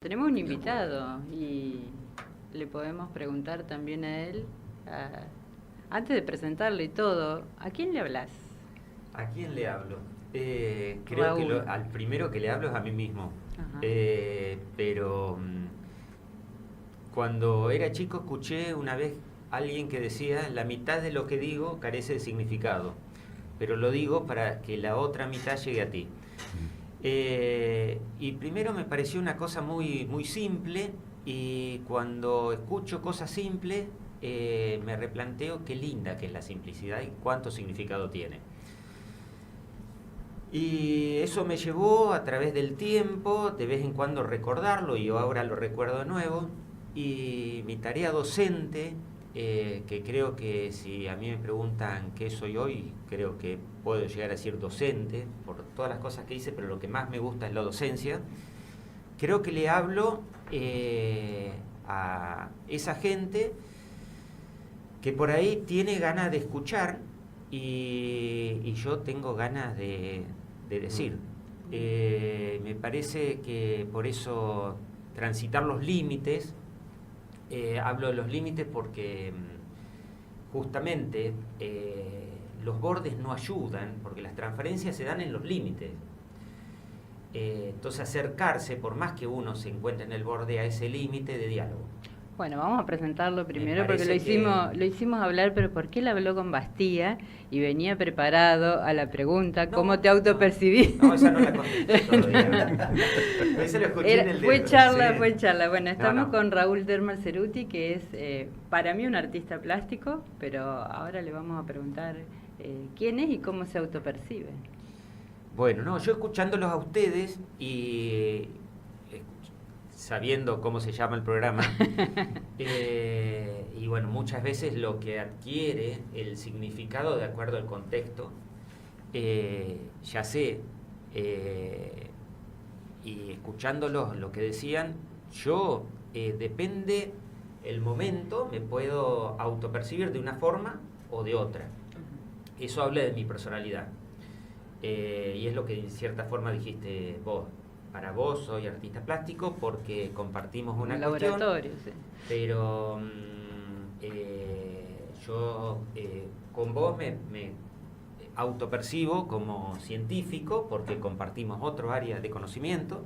Tenemos un invitado y le podemos preguntar también a él, antes de presentarlo y todo, ¿a quién le hablas? ¿A quién le hablo? Creo Raúl. que al primero que le hablo es a mí mismo. Ajá. Pero cuando era chico escuché una vez a alguien que decía, la mitad de lo que digo carece de significado, pero lo digo para que la otra mitad llegue a ti. Y primero me pareció una cosa muy, muy simple, y cuando escucho cosas simples me replanteo qué linda que es la simplicidad y cuánto significado tiene. Y eso me llevó a través del tiempo, de vez en cuando recordarlo, y yo ahora lo recuerdo de nuevo. Y mi tarea docente, que creo que si a mí me preguntan qué soy hoy, creo que puedo llegar a decir docente, por todas las cosas que hice, pero lo que más me gusta es la docencia. Creo que le hablo a esa gente que por ahí tiene ganas de escuchar y yo tengo ganas de decir. Me parece que por eso transitar los límites, hablo de los límites porque justamente los bordes no ayudan, porque las transferencias se dan en los límites. Entonces acercarse, por más que uno se encuentre en el borde, a ese límite de diálogo. Bueno, vamos a presentarlo primero porque parece lo hicimos hablar, pero porque él habló con Bastía y venía preparado a la pregunta, ¿cómo te autopercibís? No, esa no la contesté todavía. Ese lo escuché en el Fue dedo, charla, sí. fue charla. Bueno, estamos No. con Raúl Dermal Ceruti, que es para mí un artista plástico, pero ahora le vamos a preguntar quién es y cómo se autopercibe. Bueno, no, yo escuchándolos a ustedes y sabiendo cómo se llama el programa, y bueno, muchas veces lo que adquiere el significado de acuerdo al contexto, ya sé, y escuchándolos lo que decían, yo depende el momento, me puedo autopercibir de una forma o de otra. Eso habla de mi personalidad. Y es lo que en cierta forma dijiste vos. Para vos soy artista plástico porque compartimos una cuestión, laboratorio, sí. pero yo con vos me autopercibo como científico porque compartimos otro área de conocimiento.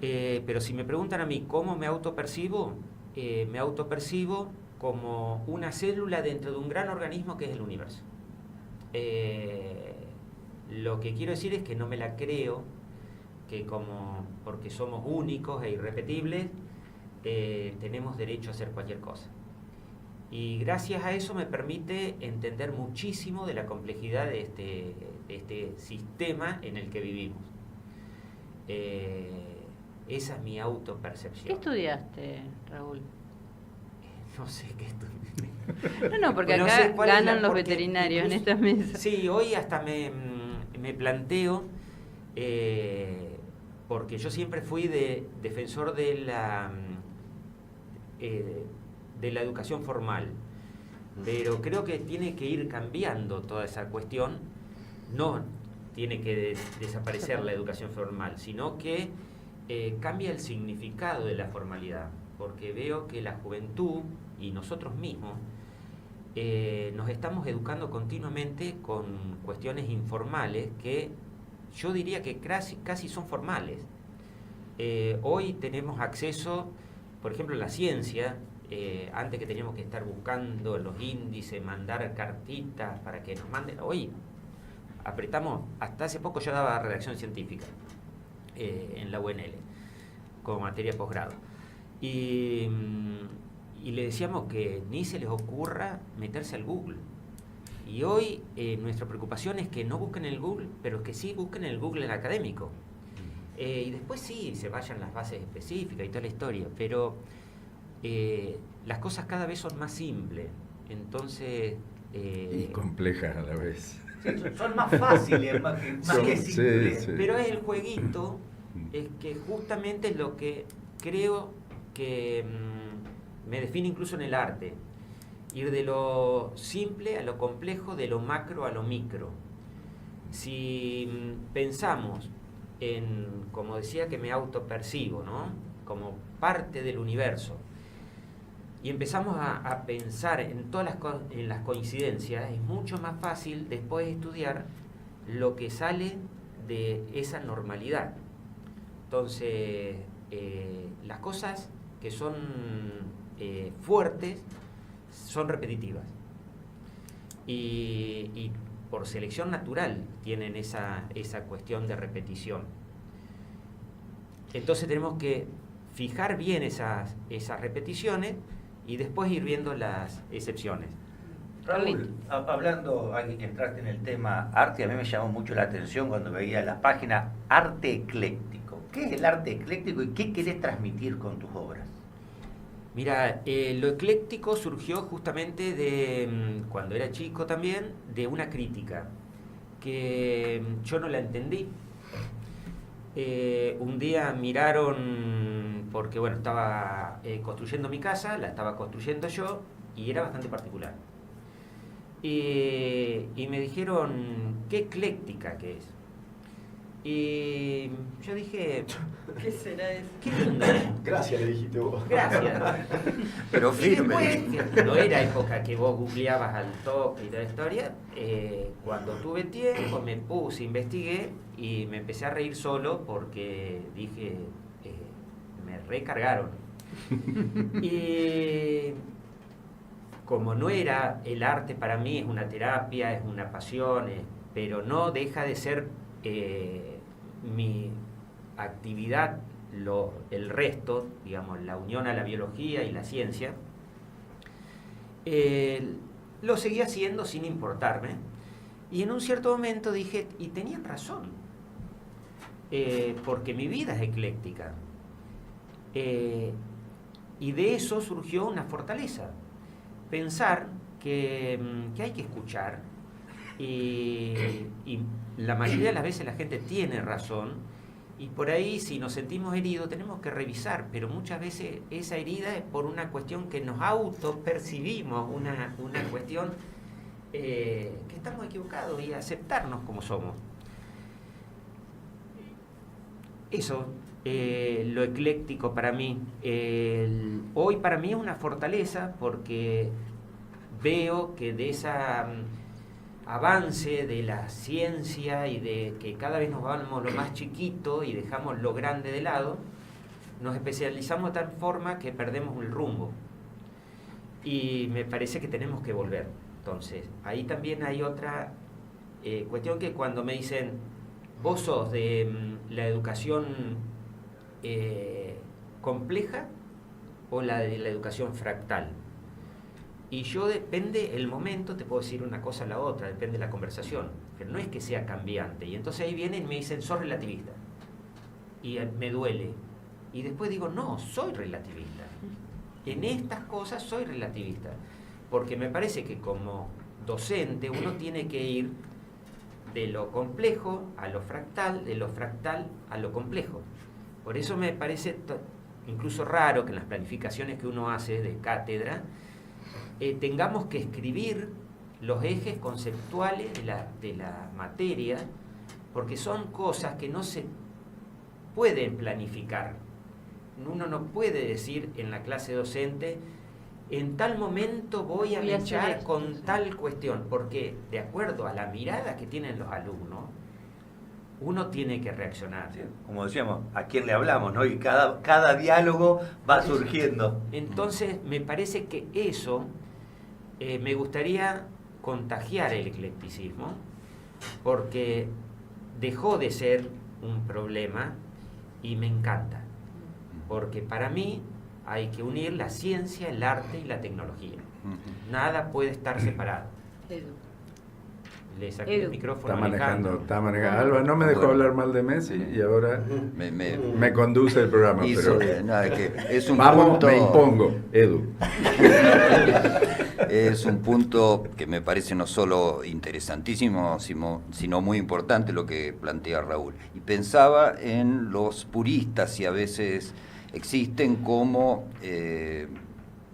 Pero si me preguntan a mí cómo me autopercibo como una célula dentro de un gran organismo que es el universo. Lo que quiero decir es que no me la creo que porque somos únicos e irrepetibles tenemos derecho a hacer cualquier cosa. Y gracias a eso me permite entender muchísimo de la complejidad de este sistema en el que vivimos. Esa es mi autopercepción. ¿Qué estudiaste, Raúl? No sé qué estudié. No, porque no acá sé cuál es ganan los porque veterinarios incluso, en esta mesa. Sí, hoy hasta me planteo, porque yo siempre fui defensor de la educación formal, pero creo que tiene que ir cambiando toda esa cuestión. No tiene que desaparecer la educación formal, sino que cambia el significado de la formalidad, porque veo que la juventud y nosotros mismos nos estamos educando continuamente con cuestiones informales que yo diría que casi son formales. Hoy tenemos acceso, por ejemplo, a la ciencia. Antes que teníamos que estar buscando los índices, mandar cartitas para que nos manden. Hoy apretamos, hasta hace poco yo daba redacción científica en la UNL como materia de posgrado. Y le decíamos que ni se les ocurra meterse al Google. Y hoy nuestra preocupación es que no busquen el Google, pero que sí busquen el Google académico. Y después sí, se vayan las bases específicas y toda la historia, pero las cosas cada vez son más simples. Entonces... y complejas a la vez. Sí, son más fáciles, más que simples. Sí. Pero es el jueguito, es que justamente es lo que creo que me define incluso en el arte. Ir de lo simple a lo complejo, de lo macro a lo micro. Si pensamos en, como decía, que me autopercibo, ¿no? como parte del universo, y empezamos a pensar en todas en las coincidencias, es mucho más fácil después estudiar lo que sale de esa normalidad. Entonces, las cosas que son fuertes son repetitivas. Y por selección natural tienen esa cuestión de repetición. Entonces tenemos que fijar bien esas repeticiones y después ir viendo las excepciones. Raúl, hablando, entraste en el tema arte, a mí me llamó mucho la atención cuando veía la página Arte Ecléctico. ¿Qué es el arte ecléctico y qué querés transmitir con tus obras? Mira, lo ecléctico surgió justamente de, cuando era chico también, de una crítica que yo no la entendí. Un día miraron, porque bueno, estaba construyendo mi casa, la estaba construyendo yo y era bastante particular. Y me dijeron, qué ecléctica que es. Y yo dije, ¿Qué será eso? qué lindo. Gracias, le dijiste vos. Gracias. Pero Y firme. después, no era época que vos googleabas al toque y toda la historia, cuando tuve tiempo me puse, investigué y me empecé a reír solo porque dije, me recargaron. Y como no era el arte para mí, es una terapia, es una pasión, pero no deja de ser mi actividad, el resto, digamos, la unión a la biología y la ciencia, lo seguí haciendo sin importarme, y en un cierto momento dije, y tenían razón, porque mi vida es ecléctica, y de eso surgió una fortaleza, pensar que hay que escuchar, y la mayoría de las veces la gente tiene razón, y por ahí si nos sentimos heridos tenemos que revisar, pero muchas veces esa herida es por una cuestión que nos autopercibimos, una cuestión que estamos equivocados, y aceptarnos como somos. Eso, lo ecléctico para mí. Hoy para mí es una fortaleza porque veo que de esa avance de la ciencia y de que cada vez nos vamos lo más chiquito y dejamos lo grande de lado, nos especializamos de tal forma que perdemos el rumbo. Y me parece que tenemos que volver. Entonces, ahí también hay otra cuestión, que cuando me dicen, vos sos de la educación compleja o la de la educación fractal. Y yo, depende el momento, te puedo decir una cosa a la otra, depende de la conversación, pero no es que sea cambiante. Y entonces ahí vienen y me dicen, sos relativista, y me duele, y después digo, no, soy relativista, en estas cosas soy relativista, porque me parece que como docente uno tiene que ir de lo complejo a lo fractal, de lo fractal a lo complejo. Por eso me parece incluso raro que en las planificaciones que uno hace de cátedra tengamos que escribir los ejes conceptuales de la materia, porque son cosas que no se pueden planificar. Uno no puede decir en la clase docente, en tal momento voy a luchar con tal cuestión, porque de acuerdo a la mirada que tienen los alumnos, uno tiene que reaccionar. Sí, como decíamos, ¿a quién le hablamos, no? Y cada diálogo va surgiendo. Entonces, me parece que eso me gustaría contagiar el eclecticismo, porque dejó de ser un problema y me encanta, porque para mí hay que unir la ciencia, el arte y la tecnología. Nada puede estar separado. Le saqué el micrófono. Está manejando. Alba no me dejó hablar mal de Messi y ahora me conduce el programa. Pero es un vamos, punto, me impongo, Edu. Es un punto que me parece no solo interesantísimo, sino muy importante lo que plantea Raúl. Y pensaba en los puristas, y a veces existen como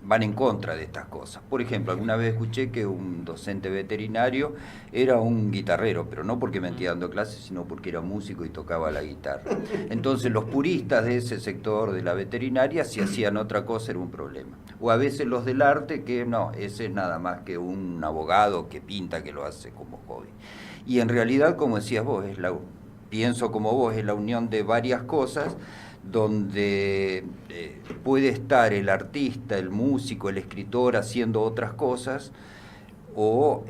van en contra de estas cosas. Por ejemplo, alguna vez escuché que un docente veterinario era un guitarrero, pero no porque mentía dando clases, sino porque era músico y tocaba la guitarra. Entonces los puristas de ese sector de la veterinaria, si hacían otra cosa, era un problema. O a veces los del arte, que no, ese es nada más que un abogado que pinta, que lo hace como hobby. Y en realidad, como decías vos, pienso como vos, es la unión de varias cosas, donde puede estar el artista, el músico, el escritor haciendo otras cosas, o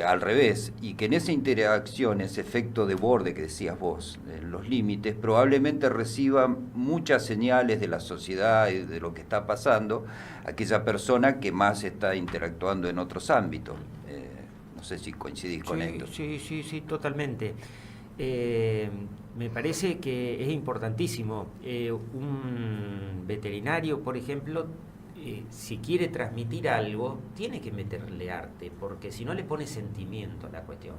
al revés, y que en esa interacción, ese efecto de borde que decías vos, los límites, probablemente reciba muchas señales de la sociedad y de lo que está pasando aquella persona que más está interactuando en otros ámbitos. No sé si coincidís con esto. Sí, totalmente. Me parece que es importantísimo. Un veterinario, por ejemplo, si quiere transmitir algo, tiene que meterle arte, porque si no le pone sentimiento a la cuestión.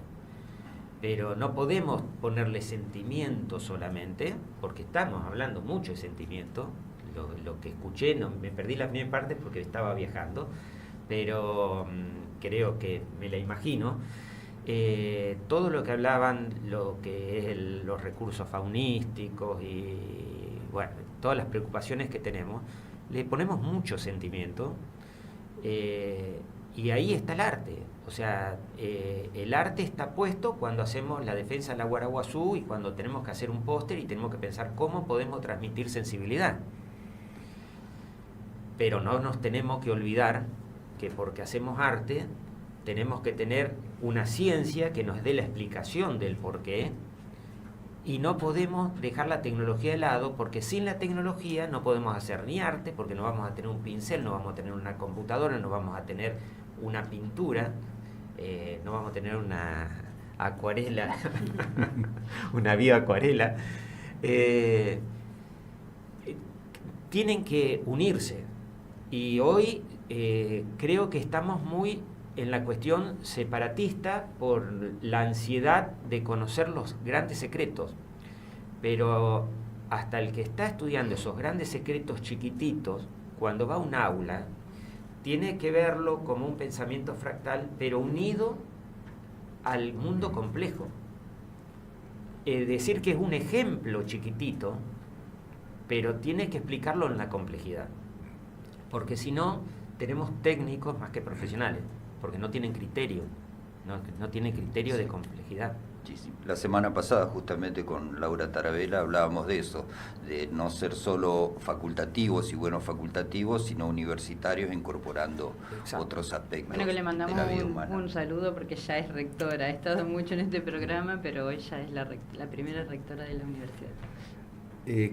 Pero no podemos ponerle sentimiento solamente, porque estamos hablando mucho de sentimiento. Lo que escuché, me perdí la primera parte porque estaba viajando, pero creo que me la imagino. Todo lo que hablaban, lo que es los recursos faunísticos y bueno, todas las preocupaciones que tenemos, le ponemos mucho sentimiento, y ahí está el arte. O sea, el arte está puesto cuando hacemos la defensa de la Guaraguazú y cuando tenemos que hacer un póster y tenemos que pensar cómo podemos transmitir sensibilidad. Pero no nos tenemos que olvidar que porque hacemos arte tenemos que tener una ciencia que nos dé la explicación del porqué, y no podemos dejar la tecnología de lado, porque sin la tecnología no podemos hacer ni arte, porque no vamos a tener un pincel, no vamos a tener una computadora, no vamos a tener una pintura, no vamos a tener una acuarela, una bioacuarela. Tienen que unirse, y hoy creo que estamos muy en la cuestión separatista por la ansiedad de conocer los grandes secretos, pero hasta el que está estudiando esos grandes secretos chiquititos, cuando va a un aula, tiene que verlo como un pensamiento fractal, pero unido al mundo complejo. Decir que es un ejemplo chiquitito, pero tiene que explicarlo en la complejidad, porque si no, tenemos técnicos más que profesionales, porque no tienen criterio, no tienen criterio de complejidad. Sí. La semana pasada, justamente con Laura Tarabella, hablábamos de eso, de no ser solo facultativos y buenos facultativos, sino universitarios incorporando otros aspectos. Bueno, que le mandamos un saludo porque ya es rectora, ha estado mucho en este programa, pero hoy ya es la primera rectora de la universidad.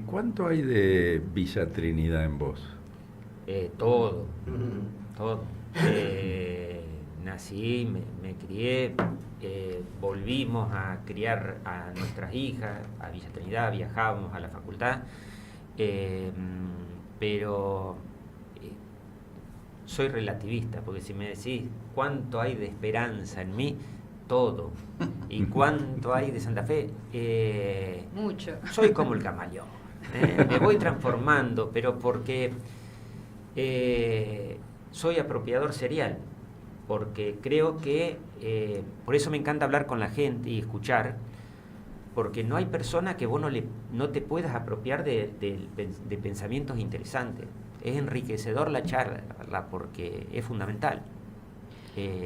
¿Cuánto hay de Villa Trinidad en vos? Todo. Nací, me crié, volvimos a criar a nuestras hijas, a Villa Trinidad, viajábamos a la facultad, pero soy relativista, porque si me decís cuánto hay de esperanza en mí, todo. ¿Y cuánto hay de Santa Fe? Mucho. Soy como el camaleón. Me voy transformando, pero porque soy apropiador serial. Porque creo que, por eso me encanta hablar con la gente y escuchar, porque no hay persona que vos no te puedas apropiar de pensamientos interesantes. Es enriquecedor la charla porque es fundamental.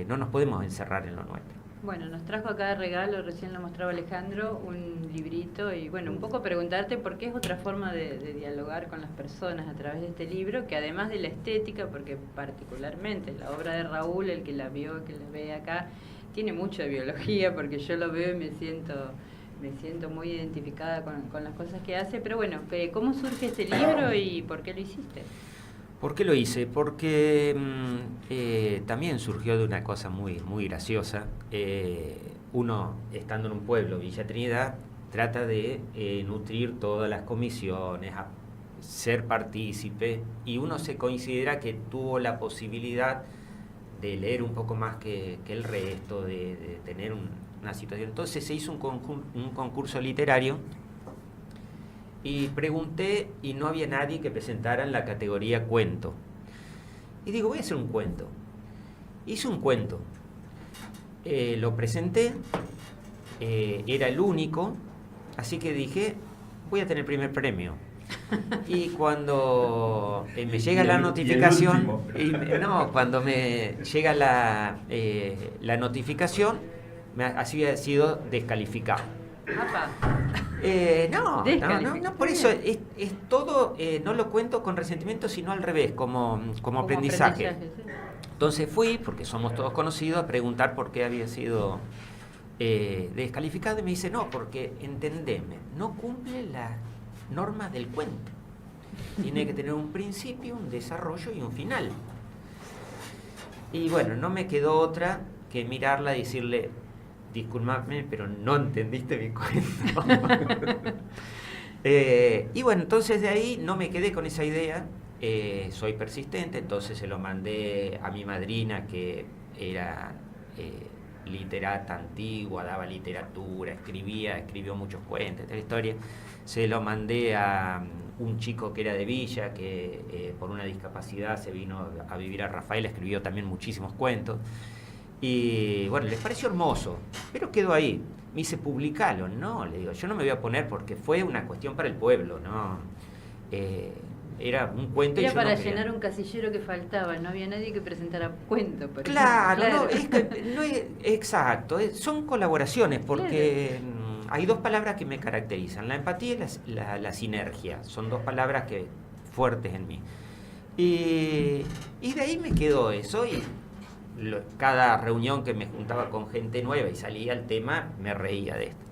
No nos podemos encerrar en lo nuestro. Bueno, nos trajo acá de regalo, recién lo mostraba Alejandro, un librito y bueno, un poco preguntarte por qué es otra forma de dialogar con las personas a través de este libro, que además de la estética, porque particularmente la obra de Raúl, el que la vio, que la ve acá, tiene mucho de biología, porque yo lo veo y me siento muy identificada con las cosas que hace, pero bueno, ¿cómo surge este libro y por qué lo hiciste? ¿Por qué lo hice? Porque también surgió de una cosa muy, muy graciosa. Uno, estando en un pueblo, Villa Trinidad, trata de nutrir todas las comisiones, ser partícipe, y uno se considera que tuvo la posibilidad de leer un poco más que el resto, de tener una situación. Entonces se hizo un concurso literario, y pregunté y no había nadie que presentara en la categoría cuento. Y digo, voy a hacer un cuento. Hice un cuento. Lo presenté, era el único, así que dije, voy a tener el primer premio. Y cuando me llega la notificación, cuando me llega la notificación, así había sido descalificado. No, por eso es todo, no lo cuento con resentimiento, sino al revés, como aprendizaje. Sí. Entonces fui, porque somos todos conocidos, a preguntar por qué había sido descalificado, y me dice, no, porque entendeme, no cumple las normas del cuento. Tiene que tener un principio, un desarrollo y un final. Y bueno, no me quedó otra que mirarla y decirle, disculpadme, pero no entendiste mi cuento. Y bueno, entonces de ahí no me quedé con esa idea. Soy persistente, entonces se lo mandé a mi madrina, que era literata antigua, daba literatura, escribió muchos cuentos, esta historia. Se lo mandé a un chico que era de Villa, que por una discapacidad se vino a vivir a Rafaela, escribió también muchísimos cuentos. Y bueno, les pareció hermoso, pero quedó ahí. Me dice, publicalo. No, le digo, yo no me voy a poner porque fue una cuestión para el pueblo, ¿no? Era un cuento. Era y yo para no llenar un casillero que faltaba, no había nadie que presentara cuento. Claro, no, es que no es exacto, son colaboraciones, porque hay dos palabras que me caracterizan, la empatía y la sinergia, son dos palabras fuertes en mí. Y de ahí me quedó eso, y cada reunión que me juntaba con gente nueva y salía el tema, me reía de esto.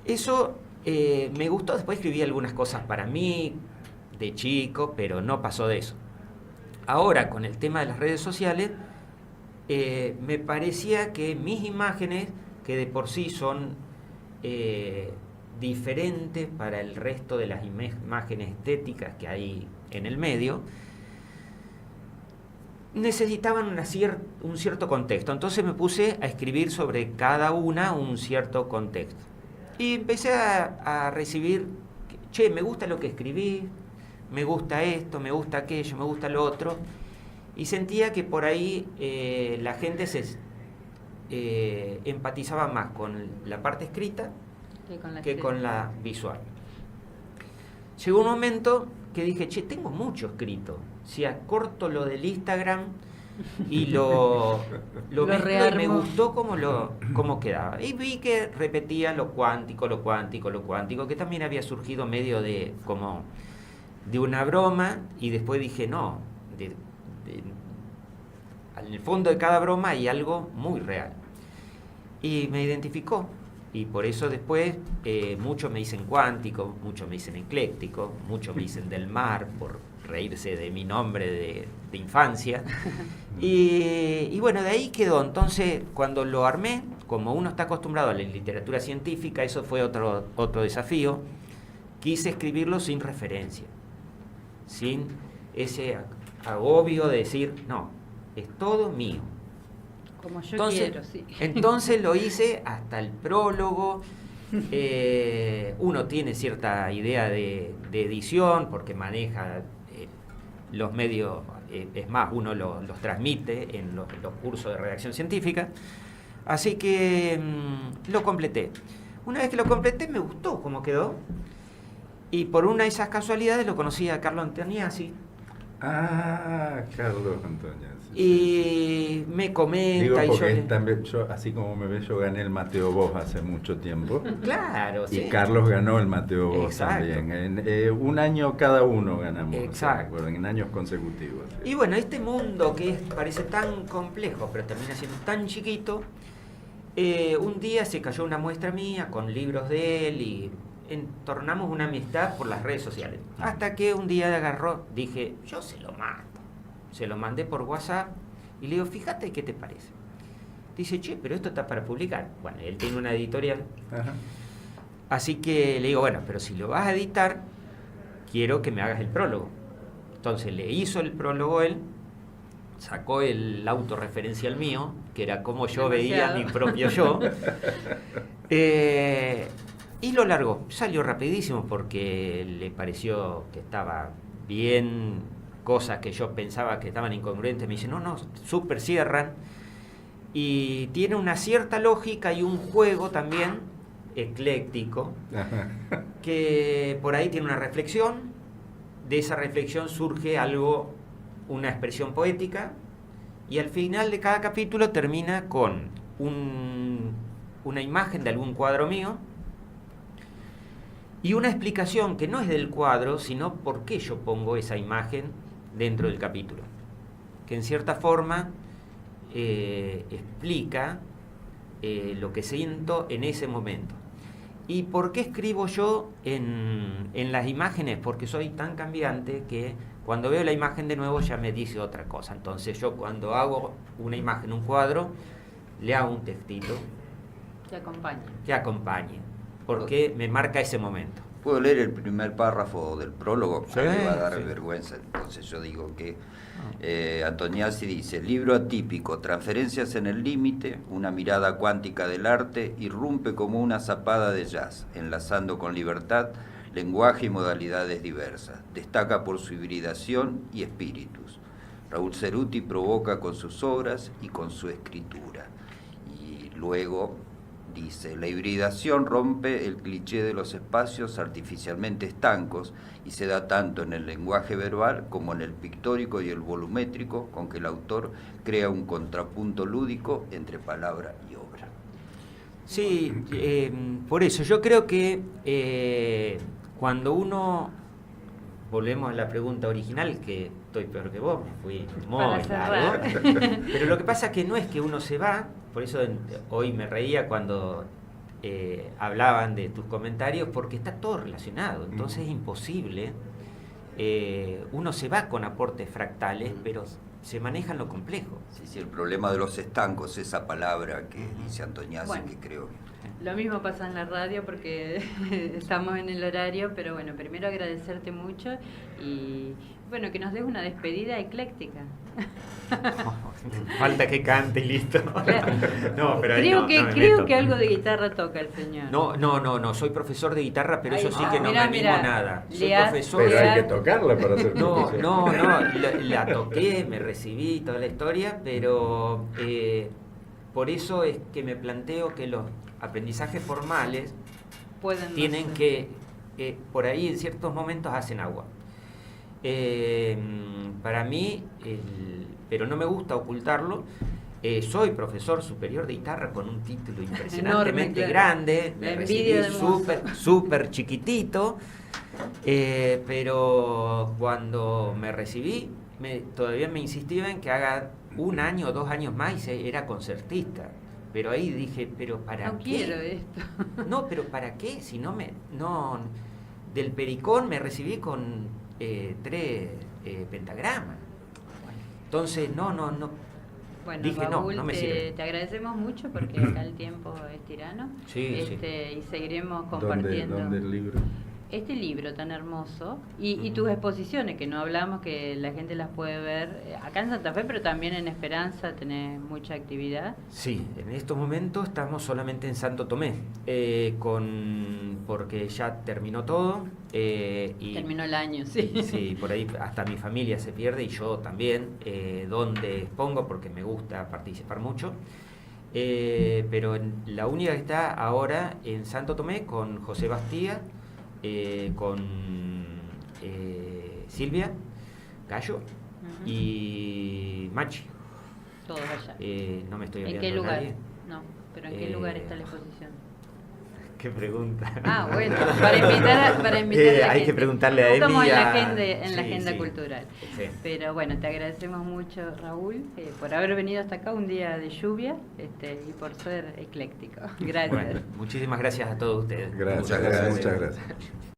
Eso me gustó, después escribí algunas cosas para mí, de chico, pero no pasó de eso. Ahora, con el tema de las redes sociales, me parecía que mis imágenes, que de por sí son diferentes para el resto de las imágenes estéticas que hay en el medio, necesitaban un cierto contexto. Entonces me puse a escribir sobre cada una un cierto contexto. Y empecé a recibir, che, me gusta lo que escribí, me gusta esto, me gusta aquello, me gusta lo otro. Y sentía que por ahí la gente se empatizaba más con la parte escrita que con la visual. Llegó un momento que dije, che, tengo mucho escrito. Si acorto lo del Instagram y lo mezclo, y me gustó cómo quedaba. Y vi que repetía lo cuántico, que también había surgido medio de una broma, y después dije, no, en el fondo de cada broma hay algo muy real. Y me identificó. Y por eso después muchos me dicen cuántico, muchos me dicen ecléctico, muchos me dicen del mar, por reírse de mi nombre de infancia. Y bueno, de ahí quedó. Entonces, cuando lo armé, como uno está acostumbrado a la literatura científica, eso fue otro desafío. Quise escribirlo sin referencia, sin ese agobio de decir, no, es todo mío. Como yo quiero, sí. Entonces lo hice hasta el prólogo. Uno tiene cierta idea de edición porque maneja los medios, es más, uno los transmite en los cursos de redacción científica. Así que lo completé. Una vez que lo completé, me gustó cómo quedó. Y por una de esas casualidades lo conocí a Carlo Antoniazzi. Ah, Carlos Antoniazzi. Y me comenta. Digo, porque y también yo, así como me ve, yo gané el Mateo Bosch hace mucho tiempo. Claro, y sí. Carlos ganó el Mateo Bosch también. Un año cada uno ganamos. Exacto. En años consecutivos. Y bueno, este mundo que parece tan complejo, pero termina siendo tan chiquito, un día se cayó una muestra mía con libros de él y entornamos una amistad por las redes sociales. Hasta que un día agarró, dije, yo se lo mando. Se lo mandé por WhatsApp y le digo, fíjate qué te parece. Dice, che, pero esto está para publicar. Bueno, él tiene una editorial. Ajá. Así que le digo, bueno, pero si lo vas a editar, quiero que me hagas el prólogo. Entonces le hizo el prólogo él, sacó el autorreferencial mío, que era como yo veía mi propio yo, y lo largó. Salió rapidísimo porque le pareció que estaba bien cosas que yo pensaba que estaban incongruentes, me dicen, no, súper cierran. Y tiene una cierta lógica y un juego también ecléctico, que por ahí tiene una reflexión, de esa reflexión surge algo, una expresión poética, y al final de cada capítulo termina con una imagen de algún cuadro mío, y una explicación que no es del cuadro, sino por qué yo pongo esa imagen dentro del capítulo, que en cierta forma explica lo que siento en ese momento. ¿Y por qué escribo yo en las imágenes? Porque soy tan cambiante que cuando veo la imagen de nuevo ya me dice otra cosa. Entonces yo cuando hago una imagen, un cuadro, le hago un textito que acompañe, porque me marca ese momento. ¿Puedo leer el primer párrafo del prólogo? Sí, me va a dar sí. vergüenza. Entonces yo digo que Antoniazzi dice: libro atípico, transferencias en el límite, una mirada cuántica del arte, irrumpe como una zapada de jazz, enlazando con libertad lenguaje y modalidades diversas. Destaca por su hibridación y espíritus. Raúl Ceruti provoca con sus obras y con su escritura. Y luego dice: la hibridación rompe el cliché de los espacios artificialmente estancos y se da tanto en el lenguaje verbal como en el pictórico y el volumétrico, con que el autor crea un contrapunto lúdico entre palabra y obra. Sí, por eso yo creo que cuando uno, volvemos a la pregunta original, que estoy peor que vos, fui muy largo, pero lo que pasa es que no es que uno se va. Por eso hoy me reía cuando hablaban de tus comentarios, porque está todo relacionado, entonces es imposible. Uno se va con aportes fractales, pero se maneja en lo complejo. Sí, el problema de los estancos, esa palabra que dice Antoniazzi, Bueno, que creo que... Lo mismo pasa en la radio porque estamos en el horario, pero bueno, primero agradecerte mucho y bueno, que nos des una despedida ecléctica. Falta que cante y listo. No, pero creo que algo de guitarra toca el señor. No, soy profesor de guitarra, pero eso sí que no me animo nada. Soy profesor. Pero hay que tocarla para hacer profesor. No, la toqué, me recibí, toda la historia, pero por eso es que me planteo que los aprendizajes formales tienen que, por ahí en ciertos momentos hacen agua. Para mí, pero no me gusta ocultarlo, soy profesor superior de guitarra con un título impresionantemente grande, me recibí súper chiquitito, pero cuando me recibí todavía me insistía en que haga 1 año o 2 años más y era concertista. Pero ahí dije, ¿pero para qué? No quiero esto. No, pero ¿para qué? Si del Pericón me recibí con 3 pentagramas. Entonces, no. Bueno, dije, Raúl, no me sirve. te agradecemos mucho porque acá el tiempo es tirano. Sí. Y seguiremos compartiendo. ¿Dónde el libro? Este libro tan hermoso y tus exposiciones, que no hablamos, que la gente las puede ver acá en Santa Fe, pero también en Esperanza tenés mucha actividad. Sí, en estos momentos estamos solamente en Santo Tomé, porque ya terminó todo. Y terminó el año, sí. Sí, por ahí hasta mi familia se pierde y yo también, donde expongo porque me gusta participar mucho. Pero la única que está ahora en Santo Tomé con José Bastía, con Silvia Gallo y Machi. Todos allá. No me estoy ¿En olvidando qué de lugar? nadie. No, pero ¿en qué lugar está la exposición? ¿Qué pregunta? Ah, bueno, para invitar a la hay gente. que preguntarle a Emi. Estamos en la agenda sí. cultural. Sí. Pero bueno, te agradecemos mucho, Raúl, por haber venido hasta acá un día de lluvia y por ser ecléctico. Gracias. Bueno, muchísimas gracias a todos ustedes. Gracias, muchas gracias.